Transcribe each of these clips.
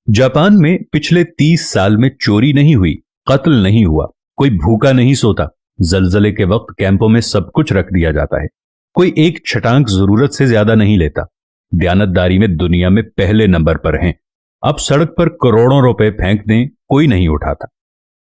Japan में पिछले 30 साल में चोरी नहीं हुई, कत्ल नहीं हुआ, कोई भूखा नहीं सोता। जलजले के वक्त कैंपों में सब कुछ रख दिया जाता है। कोई एक छटांक जरूरत से ज्यादा नहीं लेता। दयानतदारी में दुनिया में पहले नंबर पर हैं। आप सड़क पर करोड़ों रुपए फेंक दें, कोई नहीं उठाता।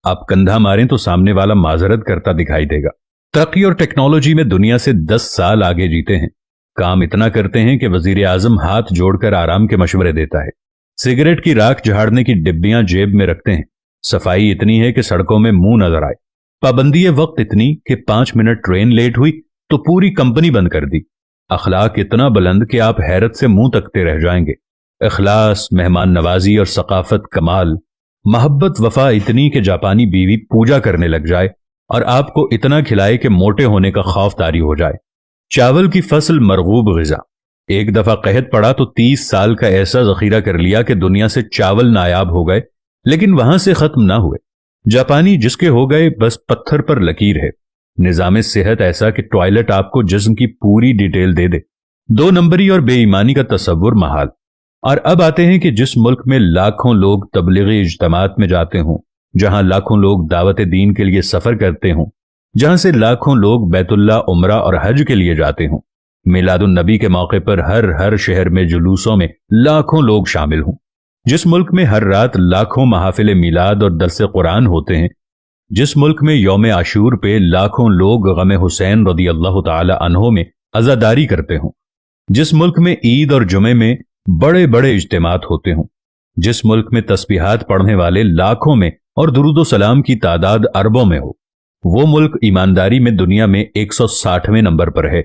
आप कंधा मारें तो सामने वाला माजरत करता दिखाई देगा। तरक्की और टेक्नोलॉजी में दुनिया से 10 साल आगे जीते हैं। काम इतना करते हैं कि वजीर आजम हाथ जोड़कर आराम के मशवरे देता है। सिगरेट की राख झाड़ने की डिब्बियां जेब में रखते हैं। सफाई इतनी है कि सड़कों में मुंह नजर आए। पाबंदी वक्त इतनी कि 5 मिनट ट्रेन लेट हुई तो पूरी कंपनी बंद कर दी। अखलाक इतना बुलंद कि आप हैरत से मुंह तकते रह जाएंगे। इखलास, मेहमान नवाजी और सकाफत कमाल। मोहब्बत वफा इतनी कि जापानी बीवी पूजा करने लग जाए और आपको इतना खिलाए कि मोटे होने का खौफ तारी हो जाए। चावल की फसल मरगूब ग़िज़ा। एक दफा कहत पड़ा तो 30 साल का ऐसा जखीरा कर लिया कि दुनिया से चावल नायाब हो गए, लेकिन वहां से खत्म ना हुए। जापानी जिसके हो गए बस पत्थर पर लकीर है। निजाम सेहत ऐसा कि टॉयलेट आपको जिस्म की पूरी डिटेल दे दे। 2 नंबरी और बेईमानी का तस्वुर महाल। और अब आते हैं कि जिस मुल्क में लाखों लोग तबलीगी इज्तिमात में जाते हों, जहां लाखों लोग दावत दीन के लिए सफर करते हों, जहां से लाखों लोग बैतुल्ला, उमरा और हज के लिए जाते हों, मिलादुन नबी के मौके पर हर शहर में जुलूसों में लाखों लोग शामिल हों, जिस मुल्क में हर रात लाखों महफिल मिलाद और दरस कुरान होते हैं, जिस मुल्क में यौम आशूर पे लाखों लोग गम हुसैन रदी अल्लाह ताला अन्हो में अज़ादारी करते हों, जिस मुल्क में ईद और जुमे में बड़े बड़े इज्तिमात होते हों, जिस मुल्क में तस्बीहात पढ़ने वाले लाखों में और दुरूद सलाम की तादाद अरबों में हो, वो मुल्क ईमानदारी में दुनिया में 160वें नंबर पर है।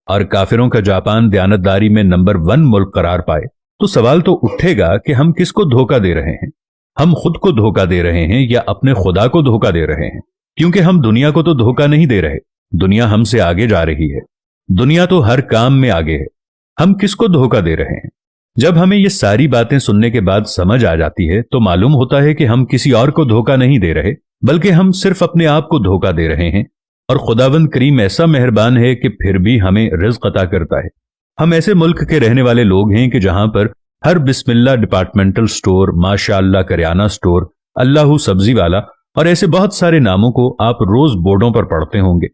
और काफिरों का जापान दयानतदारी में नंबर 1 मुल्क करार पाए तो सवाल तो उठेगा कि हम किसको धोखा दे रहे हैं। हम खुद को धोखा दे रहे हैं या अपने खुदा को धोखा दे रहे हैं? क्योंकि हम दुनिया को तो धोखा नहीं दे रहे, दुनिया हमसे आगे जा रही है। दुनिया तो हर काम में आगे है। हम किसको धोखा दे रहे हैं? जब हमें ये सारी बातें सुनने के बाद समझ आ जाती है तो मालूम होता है कि हम किसी और को धोखा नहीं दे रहे, बल्कि हम सिर्फ अपने आप को धोखा दे रहे हैं। और खुदावंद करीम ऐसा मेहरबान है कि फिर भी हमें रिज़्क अता करता है। हम ऐसे मुल्क के रहने वाले लोग हैं कि जहां पर हर बिस्मिल्लाह डिपार्टमेंटल स्टोर, माशाअल्लाह करियाना स्टोर, अल्लाहू सब्जी वाला और ऐसे बहुत सारे नामों को आप रोज बोर्डों पर पढ़ते होंगे।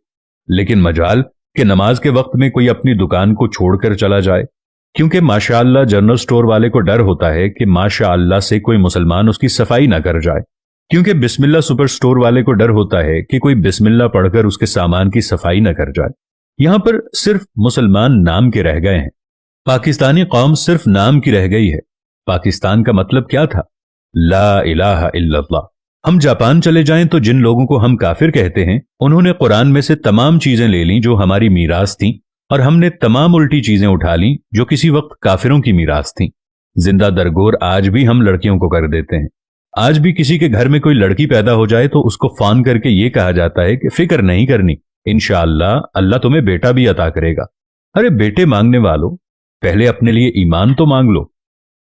लेकिन मजाल कि नमाज के वक्त में कोई अपनी दुकान को छोड़कर चला जाए, क्योंकि माशाअल्लाह जनरल स्टोर वाले को डर होता है कि माशाअल्लाह से कोई मुसलमान उसकी सफाई ना कर जाए, क्योंकि बिस्मिल्लाह सुपर स्टोर वाले को डर होता है कि कोई बिस्मिल्लाह पढ़कर उसके सामान की सफाई न कर जाए। यहां पर सिर्फ मुसलमान नाम के रह गए हैं। पाकिस्तानी कौम सिर्फ नाम की रह गई है। पाकिस्तान का मतलब क्या था? ला इलाहा इल्लल्लाह। हम जापान चले जाएं तो जिन लोगों को हम काफिर कहते हैं, उन्होंने कुरान में से तमाम चीजें ले ली जो हमारी मीरास थी, और हमने तमाम उल्टी चीजें उठा ली जो किसी वक्त काफिरों की मीरास थी। जिंदा दरगोर आज भी हम लड़कियों को कर देते हैं। आज भी किसी के घर में कोई लड़की पैदा हो जाए तो उसको फोन करके ये कहा जाता है कि फिक्र नहीं करनी, इंशाअल्लाह अल्लाह तुम्हें बेटा भी अता करेगा। अरे बेटे मांगने वालों, पहले अपने लिए ईमान तो मांग लो।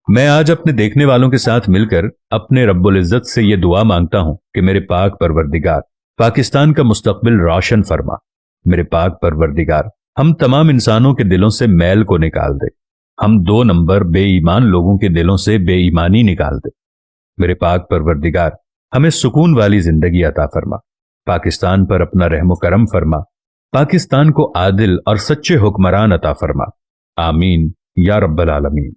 मैं आज अपने देखने वालों के साथ मिलकर अपने रब्बुल इज्जत से ये दुआ मांगता हूं कि मेरे पाक परवरदिगार पाकिस्तान का मुस्तकबिल रोशन फरमा। मेरे पाक परवरदिगार हम तमाम इंसानों के दिलों से मैल को निकाल दे। हम 2 नंबर बेईमान लोगों के दिलों से बेईमानी निकाल दे। मेरे पाक परवरदिगार हमें सुकून वाली जिंदगी अता फरमा। पाकिस्तान पर अपना रहमो करम फरमा। पाकिस्तान को आदिल और सच्चे हुक्मरान अता फरमा। आमीन या रब्बल आलमीन।